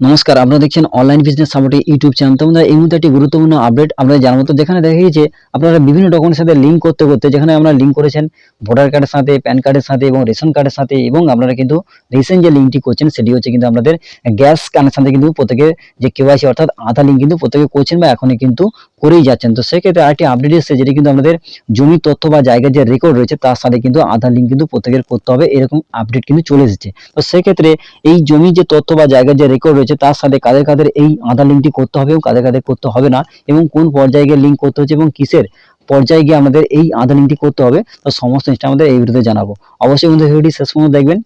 নমস্কার, আপনারা দেখছেন online business support YouTube channel. তো বন্ধুরা, এই মুহূর্তে একটি গুরুত্বপূর্ণ আপডেট আপনাদের জানার মতো, যেখানে দেখা গিয়েছে আপনারা বিভিন্ন ডকুমেন্টের সাথে লিঙ্ক করতে করতে, যেখানে আমরা লিঙ্ক করেছেন ভোটার কার্ডের সাথে, প্যান কার্ডের সাথে এবং রেশন কার্ডের সাথে, এবং আপনারা কিন্তু রিসেন্ট যে লিঙ্কটি করছেন সেটি হচ্ছে কিন্তু আপনাদের গ্যাস কানেকশন থেকে কিন্তু প্রত্যেকে যে কেওয়াইসি অর্থাৎ আধার লিঙ্ক কিন্তু প্রত্যেকে করছেন বা এখনই কিন্তু করেই যাচ্ছেন। তো সেক্ষেত্রে আরেকটি আপডেট এসেছে, যেটি কিন্তু আমাদের জমির তথ্য বা জায়গার যে রেকর্ড রয়েছে তার সাথে কিন্তু আধার লিঙ্ক কিন্তু প্রত্যেকের করতে হবে, এরকম আপডেট কিন্তু চলে এসেছে। তো সেক্ষেত্রে এই জমির যে তথ্য বা জায়গার যে রেকর্ড রয়েছে তার সাথে কাদের কাদের এই আধার লিঙ্কটি করতে হবে এবং কাদের কাদের করতে হবে না, এবং কোন পর্যায়ে গিয়ে লিঙ্ক করতে হচ্ছে এবং কিসের পর্যায়ে গিয়ে আমাদের এই আধার লিঙ্কটি করতে হবে, তো সমস্ত জিনিসটা আমাদের এই ভিডিওতে জানাবো। অবশ্যই বন্ধু ভিডিওটি শেষ পর্যন্ত দেখবেন,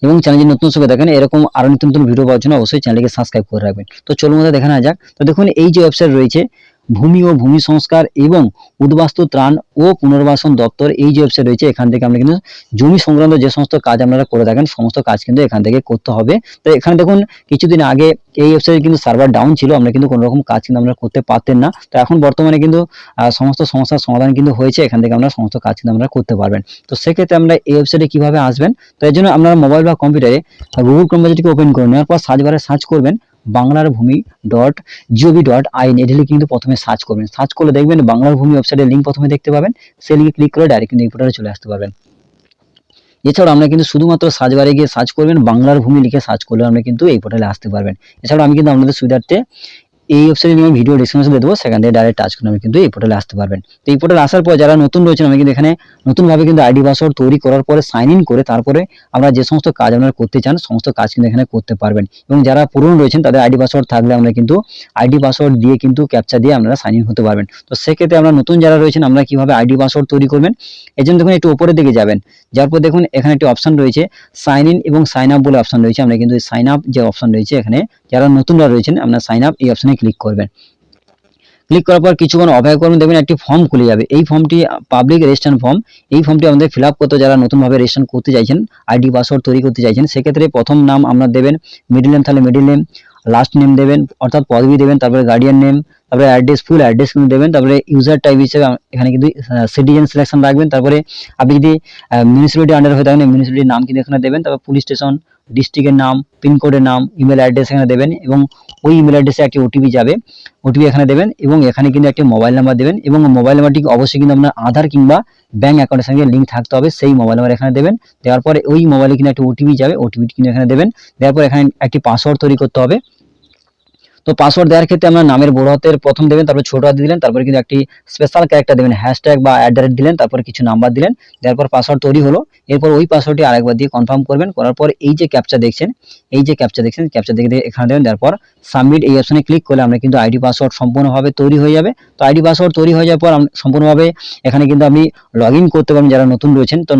এবং চ্যানেলটি নতুন সঙ্গে দেখেন এরকম আরো নতুন নতুন ভিডিও পাওয়ার জন্য অবশ্যই চ্যানেলকে সাবস্ক্রাইব করে রাখবেন। তো চলুন মধ্যে দেখা না যাক। তো দেখুন, এই যে ওয়েবসাইট রয়েছে ভূমি ও ভূমি সংস্কার এবং উদ্বাস্তু ত্রাণ ও পুনর্বাসন দপ্তর, এই যে ওয়েবসাইট রয়েছে এখান থেকে আমরা কিন্তু জমি সংক্রান্ত যে সমস্ত কাজ আপনারা করে থাকেন সমস্ত কাজ কিন্তু এখান থেকে করতে হবে। তো এখানে দেখুন, কিছুদিন আগে এই ওয়েবসাইটে কিন্তু সার্ভার ডাউন ছিল, আমরা কিন্তু কোনো রকম কাজ কিন্তু আমরা করতে পারতেন না। তো এখন বর্তমানে কিন্তু সমস্ত সমস্যার সমাধান কিন্তু হয়েছে, এখান থেকে আমরা সমস্ত কাজ কিন্তু আমরা করতে পারবেন। তো সেক্ষেত্রে আমরা এই ওয়েবসাইটে কিভাবে আসবেন, তো এর জন্য আপনারা মোবাইল বা কম্পিউটারে গুগল ক্রোম ব্রাউজারটিকে ওপেন করে নেওয়ার পর সার্চ বারে সার্চ করবেন বাংলার ভূমি .gov.in, এটি কিন্তু প্রথমে সার্চ করবেন। সার্চ করলে দেখবেন বাংলার ভূমি ওয়েবসাইটের লিঙ্ক প্রথমে দেখতে পাবেন, সেই লিঙ্কে ক্লিক করে ডাইরেক্ট কিন্তু এই পোর্টালে চলে আসতে পারবেন। এছাড়াও আমরা কিন্তু শুধুমাত্র সার্চ বারে গিয়ে সার্চ করবেন বাংলার ভূমি লিখে সার্চ করলে আমরা কিন্তু এই পোর্টালে আসতে পারবেন। এছাড়াও আমি কিন্তু আপনাদের সুবিধার্থে এই ওয়েবসাইটে আমি ভিডিও ডেসক্রিপশনে দিয়ে দেবো, সেখান থেকে ডাইরেক্ট টাচ করে আমি কিন্তু এই পোর্টালে আসতে পারবেন। তো এই পোর্টালে আসার পর যারা নতুন রয়েছেন, আমি কিন্তু এখানে নতুনভাবে কিন্তু আইডি পাসওয়ার্ড তৈরি করার পরে সাইন ইন করে তারপরে আমরা যে সমস্ত কাজ আপনারা করতে চান সমস্ত কাজ কিন্তু এখানে করতে পারবেন। এবং যারা পুরনো রয়েছেন তাদের আইডি পাসওয়ার্ড থাকলে আমরা কিন্তু আইডি পাসওয়ার্ড দিয়ে কিন্তু ক্যাপচা দিয়ে আপনারা সাইন ইন হতে পারবেন। তো সেক্ষেত্রে আমরা নতুন যারা রয়েছেন আমরা কিভাবে আইডি পাসওয়ার্ড তৈরি করবেন, এই জন্য দেখুন একটু উপরের দিকে যাবেন, যার পর দেখুন এখানে একটি অপশন রয়েছে সাইন ইন এবং সাইন আপ বলে অপশন রয়েছে। আমরা কিন্তু সাইন আপ যে অপশন রয়েছে, এখানে যারা নতুনরা রয়েছেন আপনারা সাইন আপ এই অপশনে ক্লিক করবেন। ক্লিক করার পর কিছুক্ষণ অপেক্ষা করবেন, দেখবেন একটি ফর্ম খুলে যাবে। এই ফর্মটি পাবলিক রেজিস্ট্রেশন ফর্ম। এই ফর্মটি আমাদের ফিল আপ করতে, যারা নতুনভাবে রেজিস্ট্রেশন করতে চাইছেন আইডি পাসওয়ার্ড তৈরি করতে চাইছেন, সেক্ষেত্রে প্রথম নাম আপনারা দেবেন, মিডল নেম থাকলে মিডল নেম, লাস্ট নেম দেবেন অর্থাৎ পদবি দেবেন, তারপরে গার্ডিয়ান নেম, তারপরে অ্যাড্রেস ফুল অ্যাড্রেস কিন্তু দেবেন, তারপরে ইউজার টাইপ হিসেবে এখানে কিন্তু সিটিজেন সিলেকশন রাখবেন। তারপরে আপনি যদি মিউনিসিপ্যালিটি আন্ডার হয়ে থাকেন মিউনিসিপ্যালিটির নাম কিন্তু এখানে দেবেন, তারপর পুলিশ স্টেশন, ডিস্ট্রিক্টের নাম, পিনকোডের নাম, ইমেল অ্যাড্রেস এখানে দেবেন, এবং ওই ইমেল অ্যাড্রেসে একটি ওটিপি যাবে, ওটিপি এখানে দেবেন, এবং এখানে কিন্তু একটি মোবাইল নাম্বার দেবেন, এবং মোবাইল নাম্বারটি অবশ্যই কিন্তু আপনার আধার কিংবা ব্যাংক অ্যাকাউন্টের সঙ্গে লিঙ্ক থাকতে হবে, সেই মোবাইল নাম্বার এখানে দেবেন। দেওয়ার পরে ওই মোবাইলে কিন্তু একটা ওটিপি যাবে, ওটিপি কিন্তু এখানে দেবেন। দেওয়ার পর এখানে একটি পাসওয়ার্ড তৈরি করতে হবে। তো পাসওয়ার্ড দেওয়ার ক্ষেত্রে আমরা নামের বড় হাতের প্রথম দেবেন, তারপর ছোট হাতে দিলেন, তারপরে কিন্তু একটি স্পেশাল ক্যারেক্টার দেবেন, হ্যাশট্যাগ বা @ দিলেন, তারপরে কিছু নাম্বার দিলেন। দেওয়ার পর পাসওয়ার্ড তৈরি হলো। এরপর ওই পাসওয়ার্ডটি আরেকবার দিয়ে কনফার্ম করবেন। করার পর এই যে ক্যাপচা দেখছেন, ক্যাপচা দেখে এখানে দেবেন। দেওয়ার পর সাবমিট এই অপশনে ক্লিক করলে আমরা কিন্তু আইডি পাসওয়ার্ড সম্পূর্ণভাবে তৈরি হয়ে যাবে। তো আইডি পাসওয়ার্ড তৈরি হয়ে যাওয়ার পর সম্পূর্ণভাবে এখানে কিন্তু আপনি লগ ইন করতে পারবেন যারা নতুন রয়েছেন। তো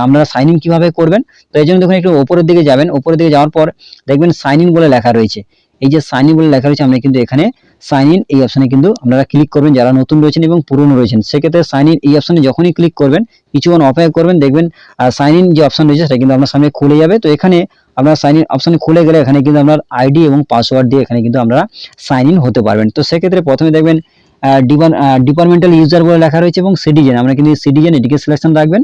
আপনারা সাইন ইন কিভাবে করবেন, তো এই জন্য দেখুন একটু উপরের দিকে যাবেন, উপরের দিকে যাওয়ার পর দেখবেন সাইন ইন বলে লেখা রয়েছে। এই যে সাইন ইন বলে লেখা রয়েছে, আমরা কিন্তু এখানে সাইন ইন এই অপশনে কিন্তু আপনারা ক্লিক করবেন যারা নতুন রয়েছেন এবং পুরনো রয়েছেন। সেক্ষেত্রে সাইন ইন এই অপশনে যখনই ক্লিক করবেন কিছুক্ষণ অপেক্ষা করবেন, দেখবেন সাইন ইন যে অপশন রয়েছে সেটা কিন্তু আপনার সামনে খুলে যাবে। তো এখানে আপনার সাইন ইন অপশনে খুলে গেলে এখানে কিন্তু আপনার আইডি এবং পাসওয়ার্ড দিয়ে এখানে কিন্তু আপনারা সাইন ইন হতে পারবেন। তো সেক্ষেত্রে প্রথমে দেখবেন ডিপার্টমেন্টাল ইউজার বলে লেখা রয়েছে এবং সিটিজেন, আমরা কিন্তু সিটিজেন এটিকে সিলেকশন রাখবেন।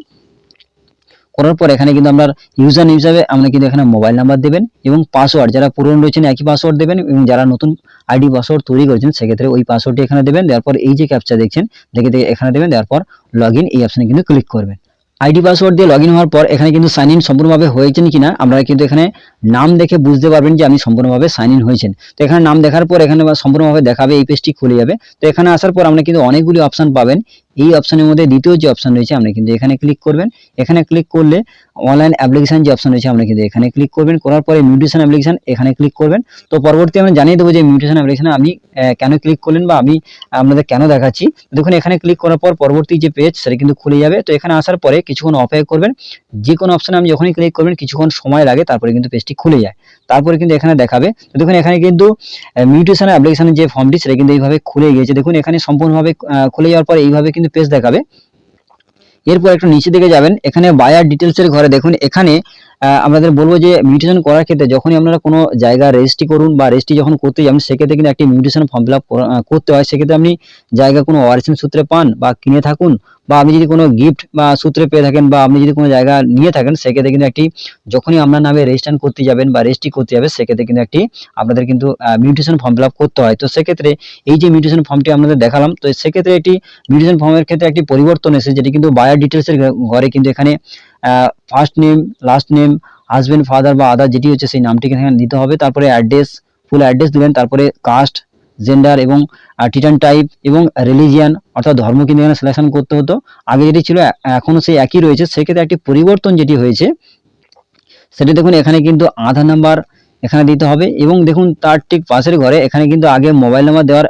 করার পর এখানে কিন্তু আপনার ইউজার নেম হিসাবে আমরা কিন্তু এখানে মোবাইল নাম্বার দেবেন, এবং পাসওয়ার্ড যারা পুরনো রয়েছেন একই পাসওয়ার্ড দেবেন, এবং যারা নতুন আইডি পাসওয়ার্ড তৈরি করেছেন সেক্ষেত্রে ওই পাসওয়ার্ডটি এখানে দেবেন। দেওয়ার পর এই যে ক্যাপচা দেখছেন দেখে এখানে দেবেন। দেওয়ার পর লগ ইন এই অপশনে কিন্তু ক্লিক করবেন। আইডি পাসওয়ার্ড দিয়ে লগ ইন হওয়ার পর এখানে কিন্তু সাইন ইন সম্পূর্ণভাবে হয়েছেন কিনা আপনারা কিন্তু এখানে নাম দেখে বুঝতে পারবেন যে আপনি সম্পূর্ণভাবে সাইন ইন হয়েছেন। তো এখানে নাম দেখার পর এখানে সম্পূর্ণভাবে দেখাবে, এই পেজটি খুলে যাবে। তো এখানে আসার পর আমরা কিন্তু অনেকগুলি অপশন পাবেন। এই অপশনের মধ্যে দ্বিতীয় যে অপশন রয়েছে আমরা কিন্তু এখানে ক্লিক করবেন। এখানে ক্লিক করলে অনলাইন অ্যাপ্লিকেশন যে অপশন রয়েছে আমরা কিন্তু এখানে ক্লিক করবেন। করার পরে মিউটেশন অ্যাপ্লিকেশন এখানে ক্লিক করবেন। তো পরবর্তী আমরা জানিয়ে দেবো যে মিউটেশন অ্যাপ্লিকেশনে আপনি কেন ক্লিক করলেন বা আমি আপনাদের কেন দেখাচ্ছি। দেখুন এখানে ক্লিক করার পর পরবর্তী যে পেজ সেটা কিন্তু খুলে যাবে। তো এখানে আসার পরে কিছুক্ষণ অপেক্ষা করবেন। যে কোনো অপশনে আপনি যখনই ক্লিক করবেন কিছুক্ষণ সময় লাগে, তারপরে কিন্তু পেজটি খুলে যায়। তারপরে কিন্তু এখানে দেখাবে। তো দেখুন এখানে কিন্তু মিউটেশন অ্যাপ্লিকেশনের যে ফর্মটি সেটা কিন্তু এইভাবে খুলে গিয়েছে। দেখুন এখানে সম্পূর্ণভাবে খুলে যাওয়ার পর এইভাবে কিন্তু পেজ দেখাবে। এরপর একটু নিচে দিকে যাবেন, এখানে বায়ার ডিটেলস এর ঘরে দেখুন এখানে আমাদের বলবো যে মিউটেশন করার ক্ষেত্রে যখনই আপনারা কোনো জায়গা রেজিস্ট্রি করুন বা রেজিস্ট্রি যখন করতে যাবেন সেক্ষেত্রে কিন্তু একটি মিউটেশন ফর্ম ফিল আপ করতে হয়। সেক্ষেত্রে আপনি জায়গা কোনো ওয়ারিশন সূত্রে পান বা কিনে থাকুন বা আপনি যদি কোনো গিফট বা সূত্রে পেয়ে থাকেন বা আপনি যদি কোনো জায়গা নিয়ে থাকেন, সেক্ষেত্রে কিন্তু একটি যখনই আপনার নামে রেজিস্ট্রেশন করতে যাবেন বা রেজিস্ট্রি করতে যাবে, সেক্ষেত্রে কিন্তু একটি আপনাদের কিন্তু মিউটেশন ফর্ম ফিল আপ করতে হয়। তো সেক্ষেত্রে এই যে মিউটেশন ফর্মটি আপনাদের দেখালাম, তো সেক্ষেত্রে এটি মিউটেশন ফর্মের ক্ষেত্রে একটি পরিবর্তন এসেছে, যেটি কিন্তু বায়ার ডিটেলসের ঘরে কিন্তু এখানে first name, last name, husband, father বা আদার যেটি হচ্ছে সেই নামটি এখানে দিতে হবে। তারপরে অ্যাড্রেস, ফুল অ্যাড্রেস দিবেন, তারপরে কাস্ট, জেন্ডার এবং টিটান টাইপ এবং রিলিজিয়ান অর্থাৎ ধর্ম কিন্তু এখানে সিলেকশন করতে হতো। আগে যেটি ছিল এখনো সেই একই রয়েছে। সেক্ষেত্রে একটি পরিবর্তন যেটি হয়েছে সেটি দেখুন, এখানে কিন্তু আধার নাম্বার এখানে দিতে হবে এবং দেখুন তার ঠিক পাশের ঘরে এখানে কিন্তু আগে মোবাইল নাম্বার দেওয়ার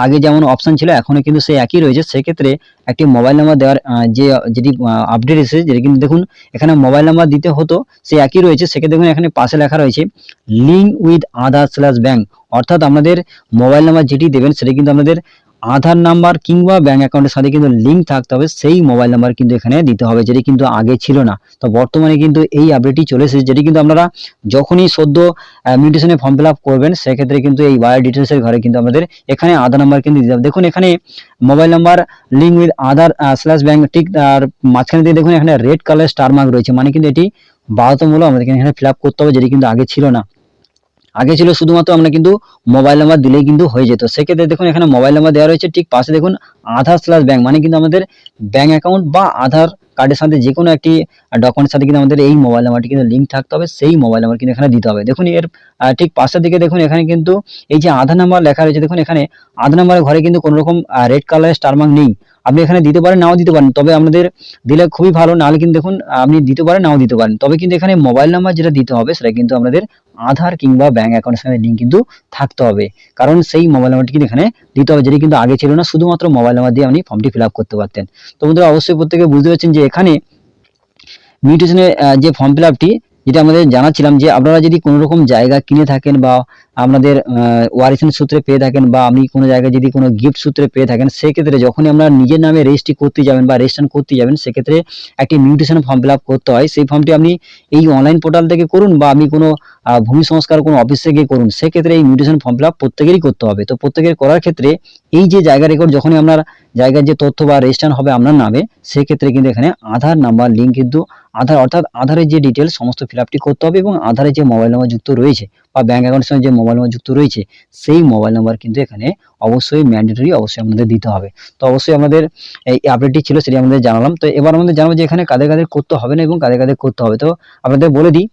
আগে যেমন অপশন ছিল এখনো কিন্তু সেই একই রয়েছে। সেক্ষেত্রে একটি মোবাইল নাম্বার দেওয়ার যেটি আপডেট এসেছে, যেটি কিন্তু দেখুন এখানে মোবাইল নাম্বার দিতে হতো সেই একই রয়েছে। সেক্ষেত্রে দেখুন এখানে পাশে লেখা রয়েছে link with Aadhaar slash bank, অর্থাৎ আমাদের মোবাইল নাম্বার যেটি দেবেন সেটি কিন্তু আমাদের আধার নাম্বার কিংবা ব্যাংক অ্যাকাউন্টের সাথে কিন্তু লিঙ্ক থাকতে হবে, সেই মোবাইল নাম্বার কিন্তু এখানে দিতে হবে, যেটি কিন্তু আগে ছিল না। তো বর্তমানে কিন্তু এই আপডেটটি চলে এসেছে, যেটি কিন্তু আপনারা যখনই সদ্য মিউটেশনে ফর্ম ফিল আপ করবেন, সেক্ষেত্রে কিন্তু এই বায়ো ডিটেলসের ঘরে কিন্তু আমাদের এখানে আধার নাম্বার কিন্তু দিতে হবে। দেখুন এখানে mobile number link with Aadhaar slash bank, ঠিক আর মাঝখানে দিয়ে দেখুন এখানে রেড কালার স্টার মার্ক রয়েছে, মানে কিন্তু এটি বাধ্যতামূলক আমাদের এখানে ফিল আপ করতে হবে, যেটি কিন্তু আগে ছিল না। আগে ছিল শুধুমাত্র আমরা কিন্তু মোবাইল নাম্বার দিলেই কিন্তু হয়ে যেত। সেক্ষেত্রে দেখুন এখানে মোবাইল নাম্বার দেওয়া রয়েছে, ঠিক পাশে দেখুন আধার স্ল্যাশ ব্যাংক, মানে কিন্তু আমাদের ব্যাংক অ্যাকাউন্ট বা আধার কার্ডের সাথে যে কোনো একটি ডকুমেন্টের সাথে কিন্তু আমাদের এই মোবাইল নাম্বারটি কিন্তু লিঙ্ক থাকতে হবে, সেই মোবাইল নাম্বার কিন্তু এখানে দিতে হবে। দেখুন এর ঠিক পাশের দিকে দেখুন এখানে কিন্তু এই যে আধার নাম্বার লেখা রয়েছে, দেখুন এখানে আধার নাম্বারের ঘরে কিন্তু কোনো রকম রেড কালারের স্টার মার্ক নেই। আপনি এখানে দিতে পারেন, নাও দিতে পারেন, তবে আমাদের দিলে খুবই ভালো, নাহলে কিন্তু দেখুন আপনি দিতে পারেন, নাও দিতে পারেন, তবে কিন্তু এখানে মোবাইল নাম্বার যেটা দিতে হবে সেটা কিন্তু আমাদের আধার কিংবা ব্যাংক অ্যাকাউন্টের সাথে লিঙ্ক কিন্তু থাকতে হবে, কারণ সেই মোবাইল নাম্বারটি কিন্তু এখানে দিতে হবে, যেটি কিন্তু আগে ছিল না, শুধুমাত্র মোবাইল নাম্বার দিয়ে আপনি ফর্মটি ফিল আপ করতে পারতেন। তো বন্ধুরা অবশ্যই প্রত্যেকে বুঝতে পারছেন যে এখানে মিউটেশনের যে ফর্ম ফিল আপটি, যেটা আমাদের জানাচ্ছিলাম, যে আপনারা যদি কোনো রকম জায়গা কিনে থাকেন বা আপনাদের ওয়ারিশন সূত্রে পেয়ে থাকেন বা আপনি কোনো জায়গায় যদি কোনো গিফট সূত্রে পেয়ে থাকেন, সেক্ষেত্রে যখনই আপনারা নিজের নামে রেজিস্ট্রি করতে যাবেন বা রেজিস্ট্রেশন করতে যাবেন, সেক্ষেত্রে একটি মিউটেশন ফর্ম ফিল আপ করতে হয়। সেই ফর্মটি আপনি এই অনলাইন পোর্টাল থেকে করুন বা আপনি কোনো ভূমি সংস্কার কোনো অফিসে গিয়ে করুন, সেক্ষেত্রে এই মিউটেশন ফর্ম ফিল আপ প্রত্যেকেরই করতে হবে। তো প্রত্যেকের করার ক্ষেত্রে এই যে জায়গা রেকর্ড যখনই আপনার জায়গার যে তথ্য বা রেজিস্ট্রেশন হবে আপনার নামে, সেক্ষেত্রে কিন্তু এখানে আধার নাম্বার লিঙ্ক কিন্তু আধার অর্থাৎ আধারের যে ডিটেলস সমস্ত ফিল আপটি করতে হবে এবং আধারের যে মোবাইল নাম্বার যুক্ত রয়েছে বা ব্যাংক অ্যাকাউন্টের সঙ্গে যে মোবাইল নাম্বার যুক্ত রয়েছে, সেই মোবাইল নাম্বার কিন্তু এখানে অবশ্যই ম্যান্ডেটরি, অবশ্যই আমাদের দিতে হবে। তো অবশ্যই আমাদের এই আপডেটটি ছিল, সেটি আমাদের জানালাম। তো এবার আমাদের জানাবো যে এখানে কাদের কাদের করতে হবে না এবং কাদের কাদের করতে হবে। তো আপনাদের বলে দিই,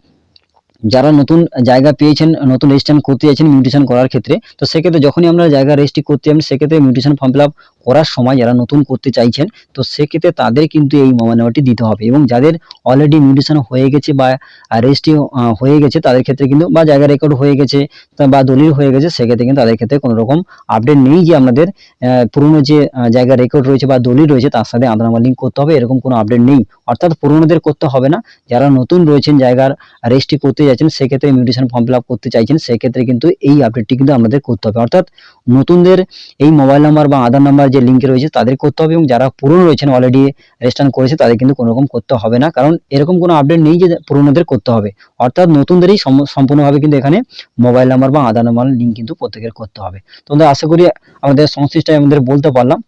যারা নতুন জায়গা পেয়েছেন, নতুন রেজিস্ট্রেশন করতে চাইছেন মিউটেশন করার ক্ষেত্রে, তো সেক্ষেত্রে যখনই আপনারা জায়গা রেজিস্ট্রি করতে যাবেন, সেক্ষেত্রে মিউটেশন ফর্ম ফিল আপ করার সময় যারা নতুন করতে চাইছেন, তো সেক্ষেত্রে তাদের কিন্তু এই মোবাইল নাম্বারটি দিতে হবে এবং যাদের অলরেডি মিউটেশন হয়ে গেছে বা রেজিস্ট্রি হয়ে গেছে তাদের ক্ষেত্রে কিন্তু, বা জায়গা রেকর্ড হয়ে গেছে বা দলিল হয়ে গেছে, সেক্ষেত্রে কিন্তু তাদের ক্ষেত্রে কোনো রকম আপডেট নেই যে আপনাদের পুরনো যে জায়গা রেকর্ড রয়েছে বা দলিল রয়েছে তার সাথে আধার নাম্বার লিঙ্ক করতে হবে, এরকম কোনো আপডেট নেই। অর্থাৎ পুরনোদের করতে হবে না, যারা নতুন রয়েছেন জায়গার রেজিস্ট্রি করতে যাচ্ছেন, সেক্ষেত্রে মিউটেশন ফর্ম ফিল আপ করতে চাইছেন, সেক্ষেত্রে কিন্তু এই আপডেটটি কিন্তু আমাদের করতে হবে। অর্থাৎ নতুনদের এই মোবাইল নাম্বার বা আধার নাম্বার যে লিঙ্কে রয়েছে তাদের করতে হবে এবং যারা পুরনো রয়েছেন অলরেডি রেজিস্ট্রেশন করেছে তাদের কিন্তু কোনো রকম করতে হবে না, কারণ এরকম কোনো আপডেট নেই যে পুরনোদের করতে হবে। অর্থাৎ নতুনদেরই সম্পূর্ণভাবে কিন্তু এখানে মোবাইল নাম্বার বা আধার নাম্বার লিঙ্ক কিন্তু প্রত্যেকের করতে হবে। তো আশা করি আমাদের সংশ্লিষ্টটাই আমাদের বলতে পারলাম।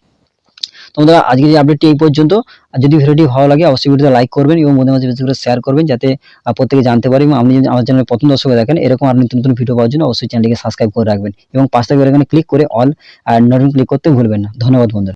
তো বন্ধুরা আজকের এই আপডেটটি এই পর্যন্ত। আর যদি ভিডিওটি ভালো লাগে অবশ্যই ভিডিওতে লাইক করবেন এবং বন্ধুদের মাঝে বেশি করে শেয়ার করবেন, যাতে প্রত্যেকে জানতে পারে। এবং আপনি যদি আমার চ্যানেলে প্রথম দর্শক হয়ে দেখেন, এরকম আপনি নতুন নতুন ভিডিও পাওয়ার জন্য অবশ্যই চ্যানেলটিকে সাবস্ক্রাইব করে রাখবেন এবং পাশে থাকা এখানে ক্লিক করে অল আর নোটিফিকেশন ক্লিক করতে ভুলবেন না। ধন্যবাদ বন্ধুরা।